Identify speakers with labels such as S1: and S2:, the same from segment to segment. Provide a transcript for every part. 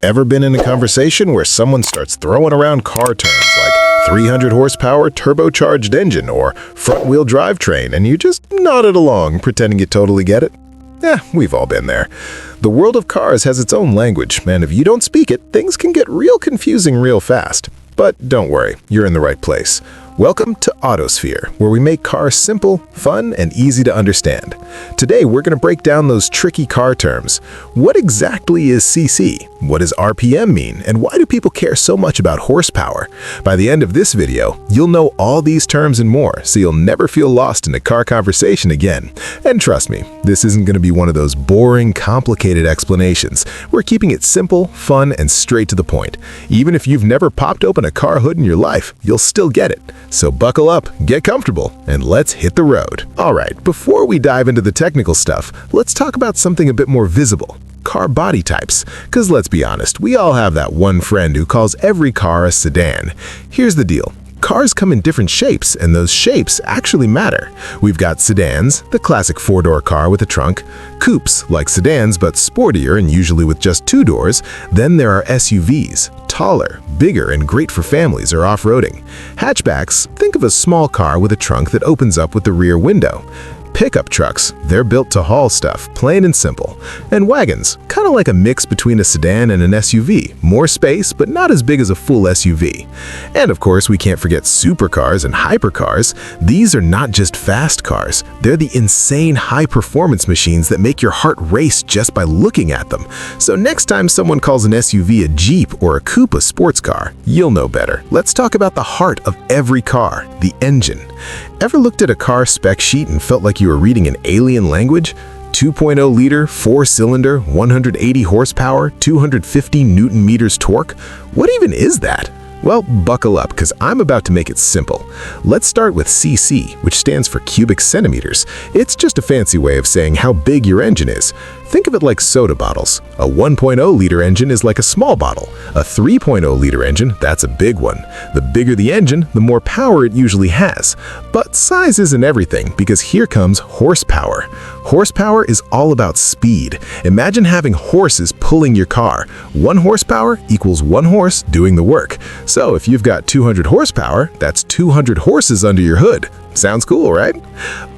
S1: Ever been in a conversation where someone starts throwing around car terms like 300 horsepower turbocharged engine or front-wheel drivetrain, and you just nodded along, pretending you totally get it? We've all been there. The world of cars has its own language, and if you don't speak it, things can get real confusing real fast. But don't worry, you're in the right place. Welcome to AutoSphere, where we make cars simple, fun, and easy to understand. Today, we're going to break down those tricky car terms. What exactly is CC? What does RPM mean? And why do people care so much about horsepower? By the end of this video, you'll know all these terms and more, so you'll never feel lost in a car conversation again. And trust me, this isn't going to be one of those boring, complicated explanations. We're keeping it simple, fun, and straight to the point. Even if you've never popped open a car hood in your life, you'll still get it. So buckle up, get comfortable, and let's hit the road. Alright, before we dive into the technical stuff, let's talk about something a bit more visible. Car body types. Because let's be honest, we all have that one friend who calls every car a sedan. Here's the deal. Cars come in different shapes, and those shapes actually matter. We've got sedans, the classic four-door car with a trunk, coupes, like sedans but sportier and usually with just two doors. Then there are SUVs, taller, bigger, and great for families or off-roading. Hatchbacks, think of a small car with a trunk that opens up with the rear window. Pickup trucks, they're built to haul stuff, plain and simple. And wagons, kind of like a mix between a sedan and an SUV. More space, but not as big as a full SUV. And of course, we can't forget supercars and hypercars. These are not just fast cars. They're the insane high-performance machines that make your heart race just by looking at them. So next time someone calls an SUV a Jeep or a coupe a sports car, you'll know better. Let's talk about the heart of every car, the engine. Ever looked at a car spec sheet and felt like you were reading an alien language? 2.0-liter, 4-cylinder, 180 horsepower, 250 newton meters torque? What even is that? Well, buckle up, because I'm about to make it simple. Let's start with CC, which stands for cubic centimeters. It's just a fancy way of saying how big your engine is. Think of it like soda bottles. A 1.0-liter engine is like a small bottle. A 3.0-liter engine, that's a big one. The bigger the engine, the more power it usually has. But size isn't everything, because here comes horsepower. Horsepower is all about speed. Imagine having horses pulling your car. 1 horsepower equals 1 horse doing the work. So if you've got 200 horsepower, that's 200 horses under your hood. Sounds cool, right?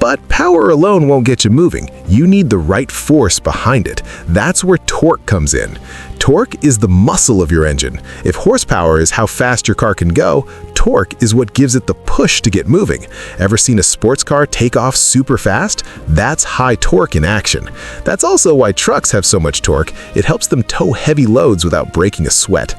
S1: But power alone won't get you moving. You need the right force behind it. That's where torque comes in. Torque is the muscle of your engine. If horsepower is how fast your car can go, torque is what gives it the push to get moving. Ever seen a sports car take off super fast? That's high torque in action. That's also why trucks have so much torque. It helps them tow heavy loads without breaking a sweat.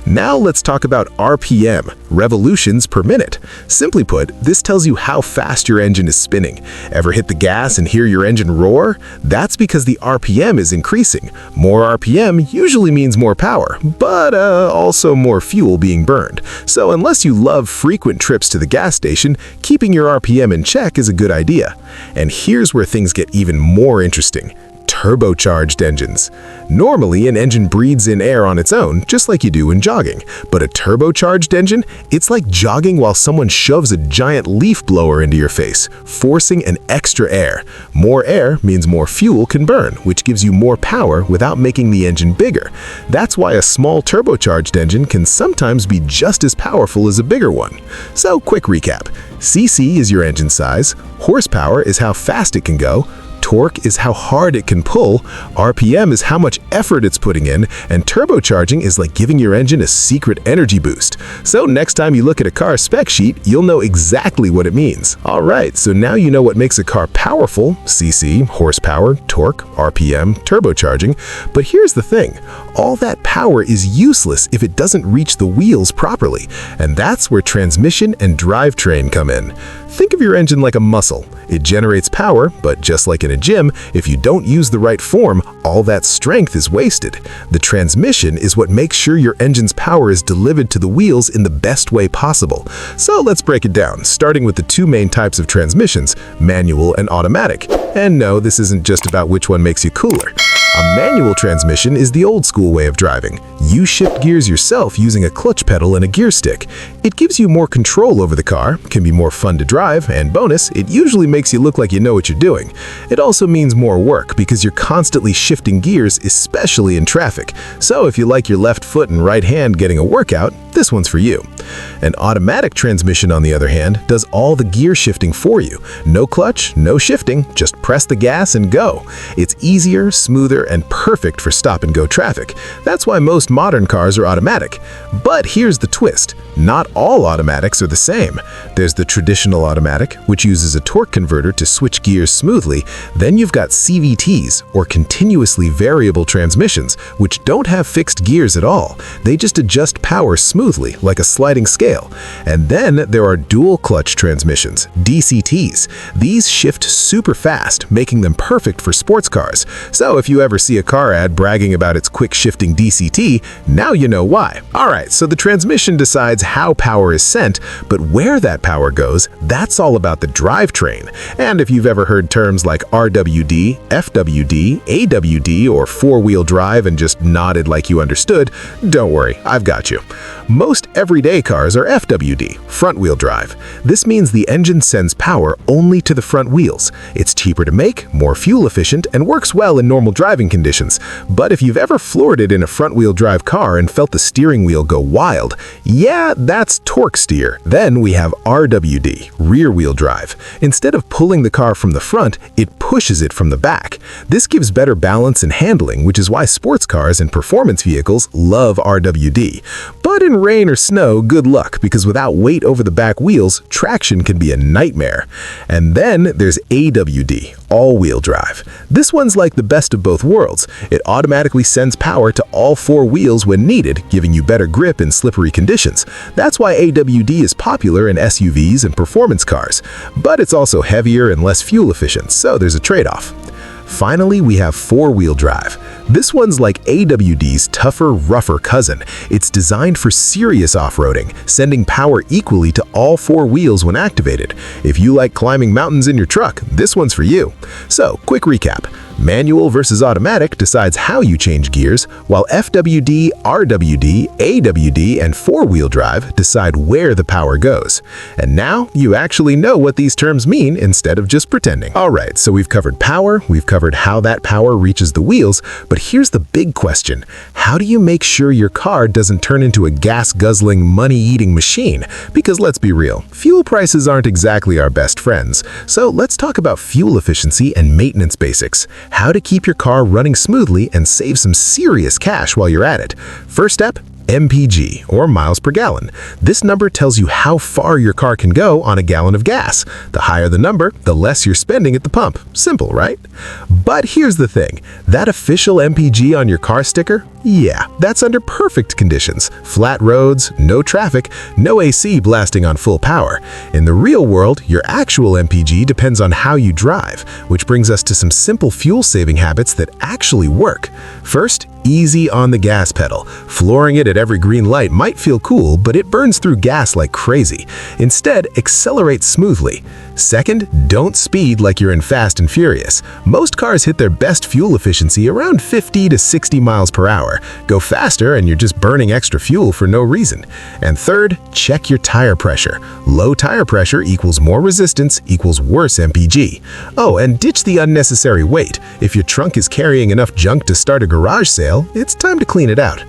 S1: Now let's talk about RPM, revolutions per minute. Simply put, this tells you how fast your engine is spinning. Ever hit the gas and hear your engine roar? That's because the RPM is increasing. More RPM usually means more power, but also more fuel being burned. So unless you love frequent trips to the gas station, keeping your RPM in check is a good idea. And here's where things get even more interesting. Turbocharged engines. Normally, an engine breathes in air on its own, just like you do when jogging. But a turbocharged engine, it's like jogging while someone shoves a giant leaf blower into your face, forcing an extra air. More air means more fuel can burn, which gives you more power without making the engine bigger. That's why a small turbocharged engine can sometimes be just as powerful as a bigger one. So, quick recap. CC is your engine size, horsepower is how fast it can go, torque is how hard it can pull, RPM is how much effort it's putting in, and turbocharging is like giving your engine a secret energy boost. So next time you look at a car spec sheet, you'll know exactly what it means. Alright, so now you know what makes a car powerful: CC, horsepower, torque, RPM, turbocharging. But here's the thing, all that power is useless if it doesn't reach the wheels properly, and that's where transmission and drivetrain come in. Think of your engine like a muscle. It generates power, but just like in a gym, if you don't use the right form, all that strength is wasted. The transmission is what makes sure your engine's power is delivered to the wheels in the best way possible. So let's break it down, starting with the two main types of transmissions, manual and automatic. And no, this isn't just about which one makes you cooler. A manual transmission is the old school way of driving. You shift gears yourself using a clutch pedal and a gear stick. It gives you more control over the car, can be more fun to drive, and bonus, it usually makes you look like you know what you're doing. It also means more work because you're constantly shifting gears, especially in traffic. So if you like your left foot and right hand getting a workout, this one's for you. An automatic transmission, on the other hand, does all the gear shifting for you. No clutch, no shifting, just press the gas and go. It's easier, smoother, and perfect for stop-and-go traffic. That's why most modern cars are automatic. But here's the twist. Not all automatics are the same. There's the traditional automatic, which uses a torque converter to switch gears smoothly. Then you've got CVTs, or continuously variable transmissions, which don't have fixed gears at all. They just adjust power smoothly, like a sliding scale. And then there are dual clutch transmissions, DCTs. These shift super fast, making them perfect for sports cars. So if you ever see a car ad bragging about its quick shifting DCT, now you know why. Alright, so the transmission decides how power is sent, but where that power goes, that's all about the drivetrain. And if you've ever heard terms like RWD, FWD, AWD, or four-wheel drive and just nodded like you understood, don't worry, I've got you. Most everyday cars are FWD, front-wheel drive. This means the engine sends power only to the front wheels. It's cheaper to make, more fuel efficient, and works well in normal driving conditions. But if you've ever floored it in a front-wheel drive car and felt the steering wheel go wild, yeah, that's torque steer. Then we have RWD, rear-wheel drive. Instead of pulling the car from the front, it pushes it from the back. This gives better balance and handling, which is why sports cars and performance vehicles love RWD. But in rain or snow, good luck, because without weight over the back wheels, traction can be a nightmare. And then there's AWD, all-wheel drive. This one's like the best of both worlds. It automatically sends power to all four wheels when needed, giving you better grip in slippery conditions. That's why AWD is popular in SUVs and performance cars. But it's also heavier and less fuel efficient, so there's a trade-off. Finally, we have four-wheel drive. This one's like AWD's tougher, rougher cousin. It's designed for serious off-roading, sending power equally to all four wheels when activated. If you like climbing mountains in your truck, this one's for you. So, quick recap. Manual versus automatic decides how you change gears, while FWD, RWD, AWD, and four-wheel drive decide where the power goes. And now you actually know what these terms mean instead of just pretending. Alright, so we've covered power, we've covered how that power reaches the wheels, but here's the big question. How do you make sure your car doesn't turn into a gas-guzzling, money-eating machine? Because let's be real, fuel prices aren't exactly our best friends. So let's talk about fuel efficiency and maintenance basics. How to keep your car running smoothly and save some serious cash while you're at it. First step, MPG, or miles per gallon. This number tells you how far your car can go on a gallon of gas. The higher the number, the less you're spending at the pump. Simple, right? But here's the thing. That official MPG on your car sticker? Yeah, that's under perfect conditions. Flat roads, no traffic, no AC blasting on full power. In the real world, your actual MPG depends on how you drive, which brings us to some simple fuel-saving habits that actually work. First, easy on the gas pedal. Flooring it at every green light might feel cool, but it burns through gas like crazy. Instead, accelerate smoothly. Second, don't speed like you're in Fast and Furious. Most cars hit their best fuel efficiency around 50 to 60 miles per hour. Go faster and you're just burning extra fuel for no reason. And third, check your tire pressure. Low tire pressure equals more resistance equals worse MPG. Oh, and ditch the unnecessary weight. If your trunk is carrying enough junk to start a garage sale, it's time to clean it out.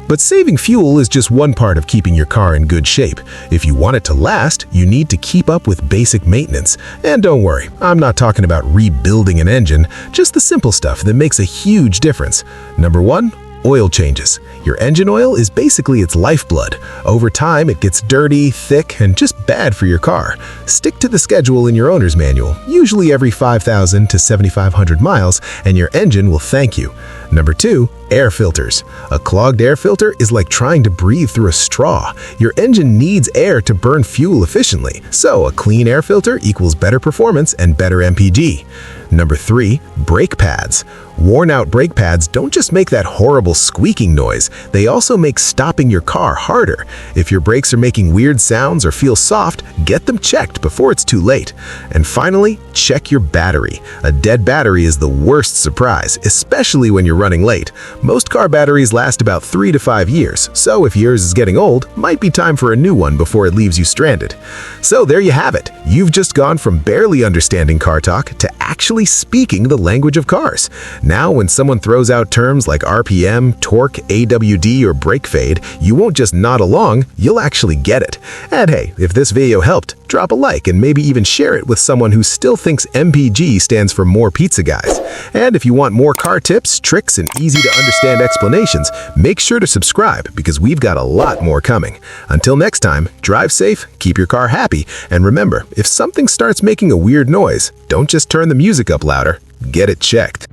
S1: But saving fuel is just one part of keeping your car in good shape. If you want it to last, you need to keep up with basic maintenance. And don't worry, I'm not talking about rebuilding an engine, just the simple stuff that makes a huge difference. Number 1, oil changes. Your engine oil is basically its lifeblood. Over time, it gets dirty, thick, and just bad for your car. Stick to the schedule in your owner's manual, usually every 5,000 to 7,500 miles, and your engine will thank you. Number 2, air filters. A clogged air filter is like trying to breathe through a straw. Your engine needs air to burn fuel efficiently, so a clean air filter equals better performance and better MPG. Number 3. Brake pads. Worn-out brake pads don't just make that horrible squeaking noise, they also make stopping your car harder. If your brakes are making weird sounds or feel soft, get them checked before it's too late. And finally, check your battery. A dead battery is the worst surprise, especially when you're running late. Most car batteries last about 3 to 5 years, so if yours is getting old, might be time for a new one before it leaves you stranded. So there you have it. You've just gone from barely understanding car talk to actually speaking the language of cars. Now, when someone throws out terms like RPM, torque, AWD, or brake fade, you won't just nod along, you'll actually get it. And hey, if this video helped, drop a like and maybe even share it with someone who still thinks MPG stands for more pizza guys. And if you want more car tips, tricks, and easy-to-understand explanations, make sure to subscribe because we've got a lot more coming. Until next time, drive safe, keep your car happy, and remember, if something starts making a weird noise, don't just turn the music up louder, get it checked.